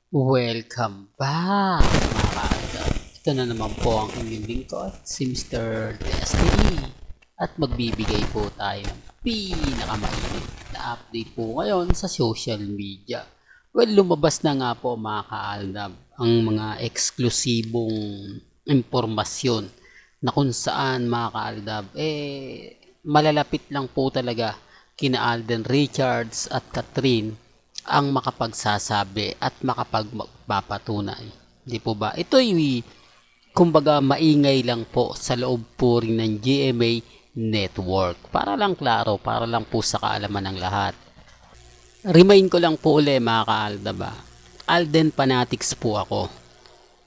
Welcome back mga kaagad. Ito na naman po ang inyong lingkod, si Mr. Destiny. At magbibigay po tayo ng pinakamainit na update po ngayon sa social media. Well, lumabas na nga po mga kaaldab ang mga eksklusibong impormasyon na kung saan mga kaaldab, malalapit lang po talaga kina Alden Richards at Catherine ang makapagsasabi at makapagpapatunay. Di po ba? Ito'y kumbaga maingay lang po sa loob po rin ng GMA Network. Para lang klaro, para lang po sa kaalaman ng lahat. Remind ko lang po ulit mga ka-Aldab. Alden Fanatics po ako.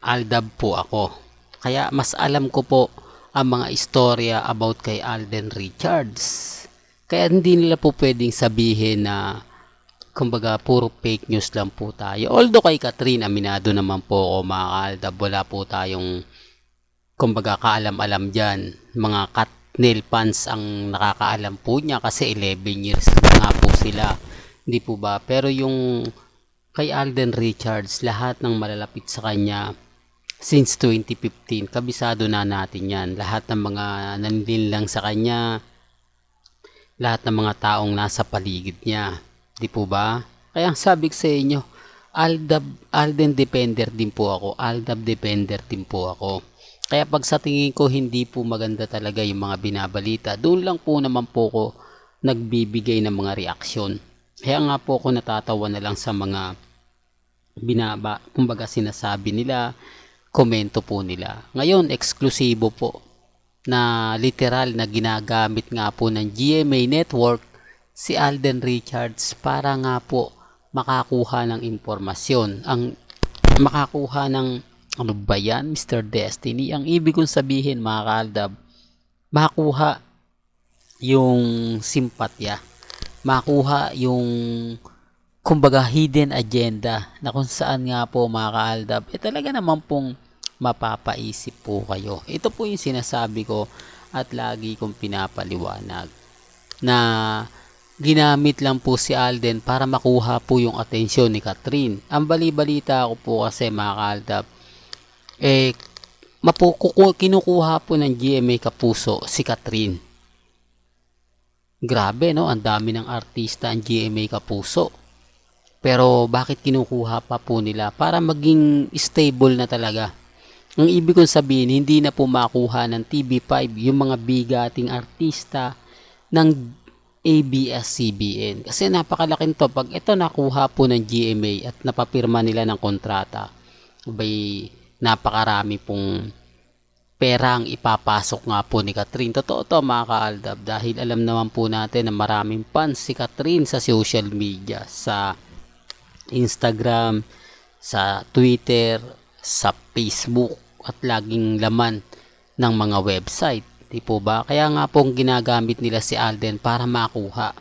Aldab po ako. Kaya mas alam ko po ang mga istorya about kay Alden Richards. Kaya hindi nila po pwedeng sabihin na kumbaga puro fake news lang po tayo. Although kay Catherine, aminado naman po ako mga ka-Aldab, wala po tayong kumbaga kaalam-alam dyan. Mga Katnil fans ang nakakaalam po niya kasi 11 years na nga po sila. Hindi po ba? Pero yung kay Alden Richards, lahat ng malalapit sa kanya since 2015, kabisado na natin yan. Lahat ng mga nanlilang sa kanya, lahat ng mga taong nasa paligid niya. Di po ba? Kaya ang sabi ko sa inyo, Alden Defender din po ako. Aldab Defender din po ako. Kaya pag sa tingin ko hindi po maganda talaga yung mga binabalita, doon lang po naman po ko nagbibigay ng mga reaksyon. Kaya nga po ako natatawa na lang sa mga kumbaga sinasabi nila, komento po nila. Ngayon, eksklusibo po na literal na ginagamit nga po ng GMA Network si Alden Richards para nga po makakuha ng impormasyon. Ang makakuha ng ano ba yan, Mr. Destiny? Ang ibig kong sabihin mga kaaldab, makakuha yung simpatya, makakuha yung kumbaga hidden agenda na kung saan nga po mga kaaldab, talaga naman pong mapapaisip po kayo. Ito po yung sinasabi ko at lagi kong pinapaliwanag na ginamit lang po si Alden para makuha po yung atensyon ni Catherine. Ang bali-balita ko po kasi mga kaaldab, kinukuha po ng GMA Kapuso si Catherine. Grabe no, ang dami ng artista ang GMA Kapuso. Pero bakit kinukuha pa po nila? Para maging stable na talaga. Ang ibig kong sabihin, hindi na po makuha ng TV5 yung mga bigating artista ng ABS-CBN. Kasi napakalaking to. Pag ito nakuha po ng GMA at napapirma nila ng kontrata, bay napakarami pong perang ipapasok nga po ni Catherine. Totoo to mga kaaldab, dahil alam naman po natin na maraming fans si Catherine sa social media, sa Instagram, sa Twitter, sa Facebook, at laging laman ng mga website. Di po ba? Kaya nga pong ginagamit nila si Alden para makuha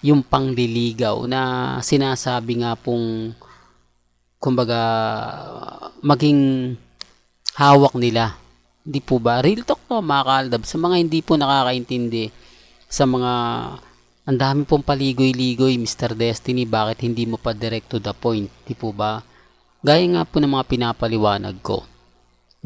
yung pangliligaw na sinasabi nga pong kumbaga maging hawak nila. Di po ba? Real talk to mga kaaldab. Sa mga hindi po nakakaintindi, sa mga ang dami pong paligoy-ligoy, Mr. Destiny, bakit hindi mo pa direct to the point? Di po ba? Gaya nga po ng mga pinapaliwanag ko.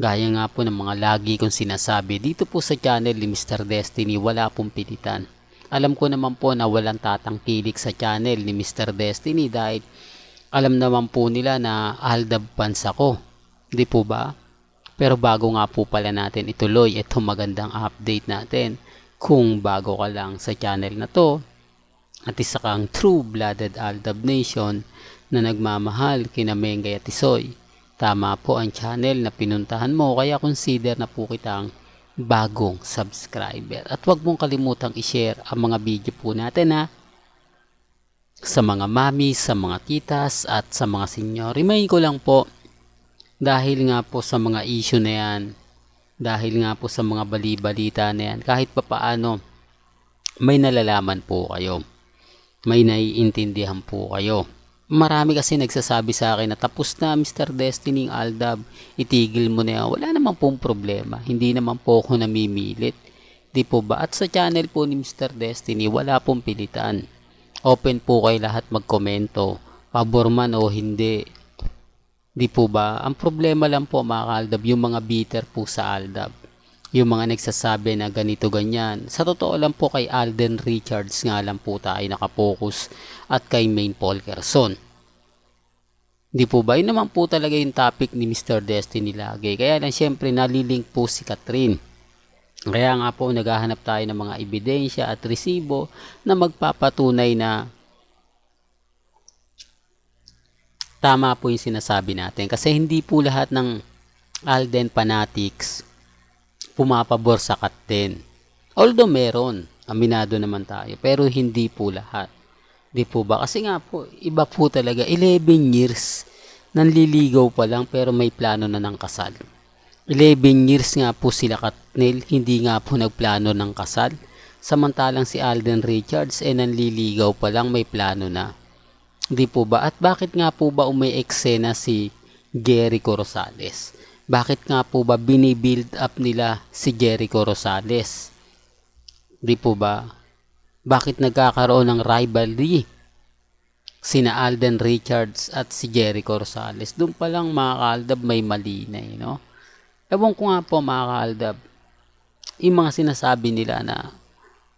Gaya nga po ng mga lagi kong sinasabi, dito po sa channel ni Mr. Destiny, wala pong pilitan. Alam ko naman po na walang tatangkilik sa channel ni Mr. Destiny dahil alam naman po nila na Aldab fans ako. Di po ba? Pero bago nga po pala natin ituloy itong magandang update natin, kung bago ka lang sa channel na to, at isa kang true-blooded Aldab Nation na nagmamahal kina Mengay at Tisoy, tama po ang channel na pinuntahan mo, kaya consider na po kitang bagong subscriber. At huwag mong kalimutang i-share ang mga video po natin sa mga mami, sa mga titas at sa mga senyor. Remind ko lang po, dahil nga po sa mga issue na yan, dahil nga po sa mga bali-balita na yan, kahit papaano may nalalaman po kayo, may naiintindihan po kayo. Marami kasi nagsasabi sa akin na tapos na Mr. Destiny Aldab, itigil mo na yan. Wala naman pong problema, hindi naman po ako namimilit. Di po ba? At sa channel po ni Mr. Destiny, wala pong pilitan. Open po kayo lahat magkomento, pabor man o hindi. Di po ba? Ang problema lang po mga kaaldab, yung mga bitter po sa Aldab. Yung mga nagsasabi na ganito ganyan. Sa totoo lang po kay Alden Richards nga lang po tayo nakapokus at kay Maine Polkerson. Di po ba? Yun naman po talaga yung topic ni Mr. Destiny lagi. Kaya lang syempre nalilink po si Catherine. Kaya nga po naghahanap tayo ng mga ebidensya at resibo na magpapatunay na tama po yung sinasabi natin. Kasi hindi po lahat ng Alden fanatics pumapabor sa Catherine. Although meron, aminado naman tayo. Pero hindi po lahat. Di po ba? Kasi nga po, iba po talaga. 11 years, nanliligaw pa lang pero may plano na ng kasal. 11 years nga po sila Katnil, hindi nga po nagplano ng kasal. Samantalang si Alden Richards, nanliligaw pa lang, may plano na. Di po ba? At bakit nga po ba umi-eksena si Jericho Rosales? Bakit nga po ba binibuild up nila si Jericho Rosales? Di po ba? Bakit nagkakaroon ng rivalry sina Alden Richards at si Jericho Rosales? Doon pa lang mga kaaldab may mali na no? Ewan ko nga po mga kaaldab, yung mga sinasabi nila na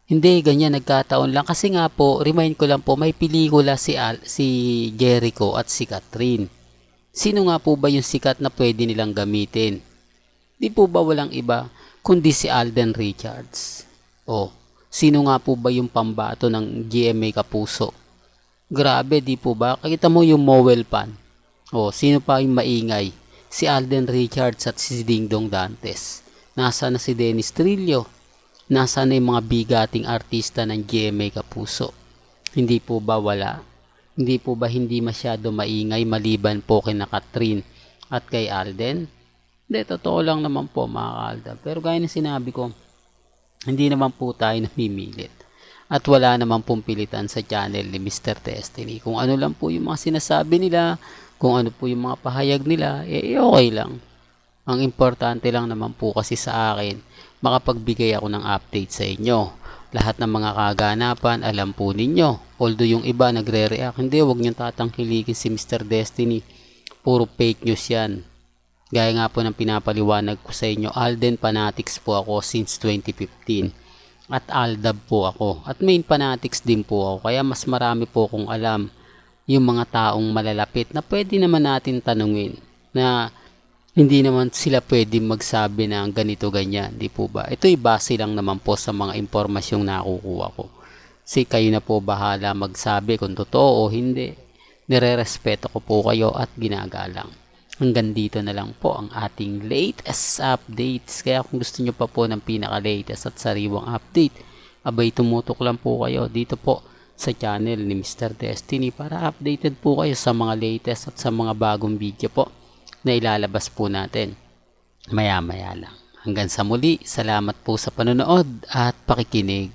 hindi ganyan nagkataon lang. Kasi nga po, remind ko lang po, may pelikula si Jericho at si Catherine. Sino nga po ba yung sikat na pwede nilang gamitin? Di po ba walang iba kundi si Alden Richards? Sino nga po ba yung pambato ng GMA Kapuso? Grabe, di po ba? Kita mo yung Mowel Pan. Sino pa yung maingay? Si Alden Richards at si Dingdong Dantes. Nasa na si Dennis Trillo? Nasa na yung mga bigating artista ng GMA Kapuso? Hindi po ba wala? Hindi po ba hindi masyado maingay maliban po kina Catherine at kay Alden? Hindi, totoo lang naman po mga kaalda. Pero gaya na sinabi ko, hindi naman po tayo namimilit. At wala naman pong pilitan sa channel ni Mr. Destiny. Kung ano lang po yung mga sinasabi nila, kung ano po yung mga pahayag nila, okay lang. Ang importante lang naman po kasi sa akin, makapagbigay ako ng update sa inyo. Lahat ng mga kaganapan, alam po ninyo. Although yung iba nagre-react, hindi, huwag niyong tatangkilikin si Mr. Destiny. Puro fake news yan. Gaya nga po ng pinapaliwanag ko sa inyo, Alden Fanatics po ako since 2015. At Aldab po ako. At Maine Fanatics din po ako. Kaya mas marami po kong alam yung mga taong malalapit na pwede naman natin tanungin. Na hindi naman sila pwede magsabi na ganito ganyan. Di po ba? Ito'y base lang naman po sa mga impormasyong nakukuha ko. Kasi kayo na po bahala magsabi kung totoo o hindi. Nire-respeto ko po kayo at ginagalang. Hanggang dito na lang po ang ating latest updates. Kaya kung gusto nyo pa po ng pinaka-latest at sariwang update, abay tumutok lang po kayo dito po sa channel ni Mr. Destiny para updated po kayo sa mga latest at sa mga bagong video po na ilalabas po natin maya-maya lang. Hanggang sa muli, salamat po sa panonood at pakikinig.